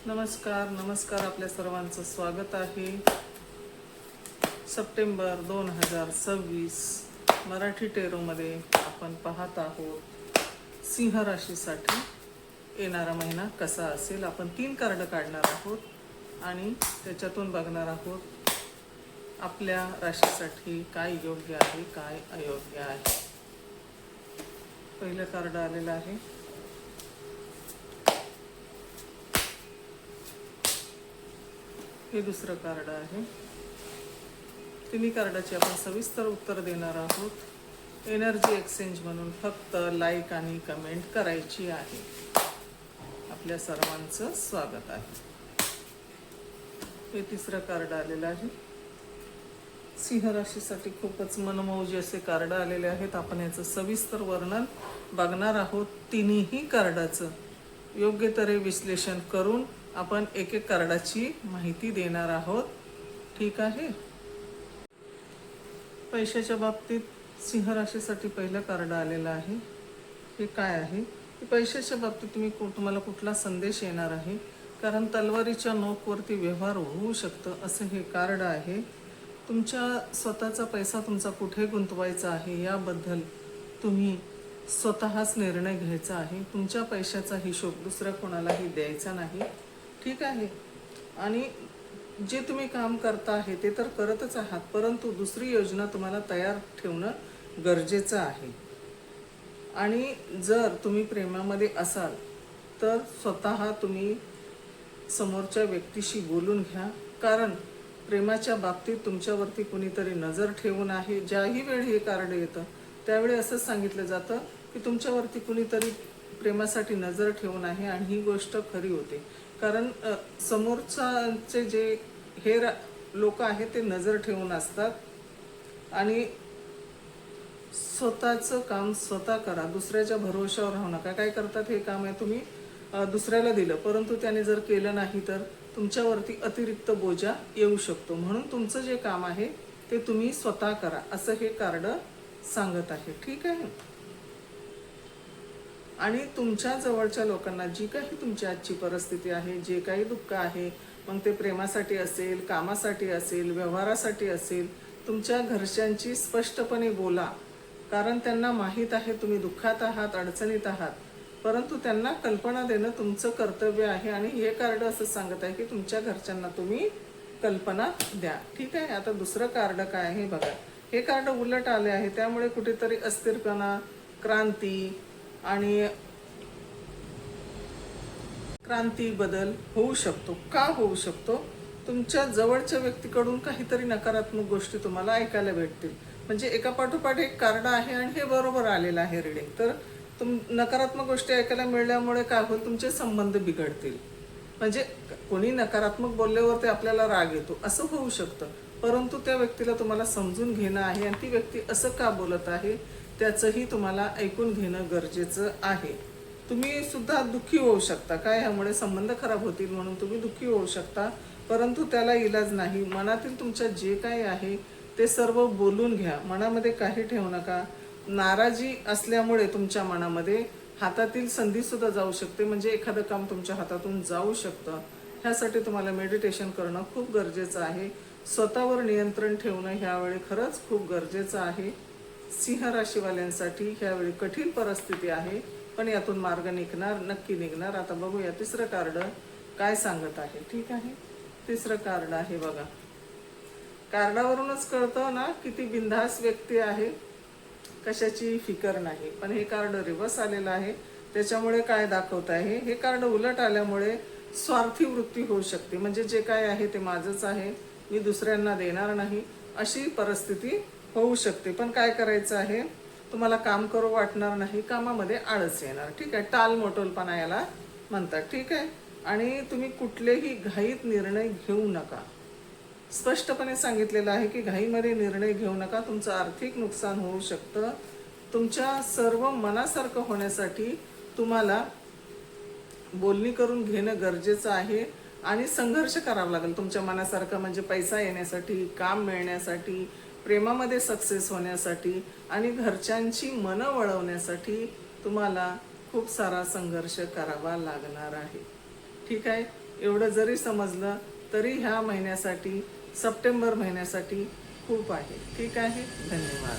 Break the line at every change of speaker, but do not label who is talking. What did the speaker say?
नमस्कार आपल्या सर्वांचं स्वागत आहे. सप्टेंबर 2026 मराठी टेरोमध्ये आपण पाहत आहोत सिंह राशीसाठी येणारा महिना कसा असेल. आपण 3 कार्ड काढणार आहोत आणि त्याच्यातून बघणार आहोत आपल्या राशीसाठी काय योग्य आहे काय अयोग्य आहे. पहिलं कार्ड आलेलं आहे हे दुसरं कार्ड आहे. तिन्ही कार्डाची आपण सविस्तर उत्तर देणार आहोत. एनर्जी एक्सचेंज म्हणून फक्त लाईक आणि कमेंट करायची आहे. आपल्या सर्वांचं स्वागत आहे. हे तिसरं कार्ड आलेलं आहे. सिंह राशीसाठी खूपच मनमौजी असे कार्ड आलेले आहेत. आपण याचं सविस्तर वर्णन बघणार आहोत. तिन्ही कार्डाचं योग्य तऱ्हे विश्लेषण करून आपण एक एक कार्डाची माहिती देणार आहोत. ठीक आहे. पैशाच्या बाबतीत सिंह राशीसाठी पहिलं कार्ड आलेलं आहे. हे काय आहे की पैशाच्या बाबतीत तुम्हाला कुठला संदेश येणार आहे, कारण तलवारीच्या नोकवरती व्यवहार होऊ शकतं असं हे कार्ड आहे. तुमच्या स्वतःचा पैसा तुमचा कुठे गुंतवायचा आहे याबद्दल तुम्ही स्वतःच निर्णय घ्यायचा आहे. तुमच्या पैशाचा हिशोब दुसऱ्या कोणालाही द्यायचा नाही. ठीक आहे. आणि जे तुम्ही काम करता आहे ते तर करतच आहात, परंतु दुसरी योजना तुम्हाला तयार ठेवणं गरजेचं आहे. आणि जर तुम्ही प्रेमामध्ये असाल तर स्वतः तुम्ही समोरच्या व्यक्तीशी बोलून घ्या, कारण प्रेमाच्या बाबतीत तुमच्यावरती कुणीतरी नजर ठेवून आहे. ज्याही वेळी हे कार्ड येतं त्यावेळी असंच सांगितलं जातं की तुमच्यावरती कुणीतरी प्रेमासाठी नजर ठेवून आहे आणि ही गोष्ट खरी होते. कारण समोरचे जे हे लोक आहेत ते नजर ठेवून असतात आणि स्वतःचं काम स्वतः करा. दुसऱ्याच्या भरोश्यावर राहू नका. काय करतात, हे काम आहे तुम्ही दुसऱ्याला दिलं परंतु त्याने जर केलं नाही तर तुमच्यावरती अतिरिक्त बोजा येऊ शकतो. म्हणून तुमचं जे काम आहे ते तुम्ही स्वतः करा असं हे कार्ड सांगत आहे. ठीक आहे. आणि तुमच्या जवळच्या लोकांना जी काही तुमची आजची परिस्थिती आहे, जे काही दुःख आहे, मग ते प्रेमासाठी असेल, कामासाठी असेल, व्यवहारासाठी असेल, तुमच्या घरच्यांची स्पष्टपणे बोला, कारण त्यांना माहीत आहे तुम्ही दुःखात आहात, अडचणीत आहात, परंतु त्यांना कल्पना देणं तुमचं कर्तव्य आहे. आणि हे कार्ड असं सांगत आहे की तुमच्या घरच्यांना तुम्ही कल्पना द्या. ठीक आहे. आता दुसरं कार्ड काय आहे बघा. हे कार्ड उलट आले आहे, त्यामुळे कुठेतरी अस्थिरपणा, क्रांती आणि क्रांती बदल होऊ शकतो. का होऊ शकतो? तुमच्या जवळच्या व्यक्तीकडून काहीतरी नकारात्मक गोष्टी तुम्हाला ऐकायला भेटतील. म्हणजे एका पाठोपाठ एक कार्ड आहे आणि हे बरोबर आलेलं आहे रीडिंग. तर नकारात्मक गोष्टी ऐकायला मिळाल्यामुळे काय होईल, तुमचे संबंध बिघडतील. म्हणजे कोणी नकारात्मक बोलल्यावर ते आपल्याला राग येतो असं होऊ शकतं, परंतु त्या व्यक्तीला तुम्हाला समजून घेणं आहे आणि ती व्यक्ती असं का बोलत आहे त्याचंही तुम्हाला ऐकून घेणं गरजेचं आहे. तुम्ही सुद्धा दुःखी होऊ शकता. काय, ह्यामुळे संबंध खराब होतील म्हणून तुम्ही दुःखी होऊ शकता, परंतु त्याला इलाज नाही. मनातील तुमच्या जे काही आहे ते सर्व बोलून घ्या. मनामध्ये काही ठेवू नका. नाराजी असल्यामुळे तुमच्या मनामध्ये हातातील संधी सुद्धा जाऊ शकते, म्हणजे एखादं काम तुमच्या हातातून जाऊ शकतं. ह्यासाठी तुम्हाला मेडिटेशन करणं खूप गरजेचं आहे. स्वतःवर नियंत्रण ठेवणं ह्यावेळी खरंच खूप गरजेचं आहे. सिंह राशीवाल्यांसाठी ह्यावेळी कठीण परिस्थिती आहे, पण यातून मार्ग नक्की निघणार. आता बघूया तिसरं कार्ड काय सांगत आहे. ठीक आहे. तिसरं कार्ड आहे बघा. कार्डावरूनच कळतं ना किती बिनधास्त व्यक्ती आहे, कशाची फिकर नाही. पण हे कार्ड रिव्हर्स आलेलं आहे, त्याच्यामुळे काय दाखवत आहे, हे कार्ड उलट आल्यामुळे स्वार्थी वृत्ती होऊ शकते. म्हणजे जे काय आहे ते माझंच आहे, मी दुसऱ्यांना देणार नाही, अशी परिस्थिती होऊ शकते. पण काय करायचं आहे, तुम्हाला काम करू वाटणार नाही, कामामध्ये आळस येणार. ठीक आहे. टालमटोलपणा याला म्हणतात. ठीक आहे. आणि तुम्ही कुठलेही घाईत निर्णय घेऊ नका. स्पष्टपणे सांगितलेलं आहे की घाईमध्ये निर्णय घेऊ नका, तुमचं आर्थिक नुकसान होऊ शकतं. तुमच्या सर्व मनासारखं होण्यासाठी तुम्हाला बोलणी करून घेणं गरजेचं आहे आणि संघर्ष करावा लागेल तुमच्या मनासारखं. म्हणजे पैसा येण्यासाठी, काम मिळण्यासाठी, प्रेमामध्ये सक्सेस होण्यासाठी आणि घरच्यांची मनं वळवण्यासाठी तुम्हाला खूप सारा संघर्ष करावा लागणार आहे. ठीक आहे. एवढं जरी समजलं तरी ह्या महिन्यासाठी, सप्टेंबर महिन्यासाठी खूप आहे. ठीक आहे, धन्यवाद.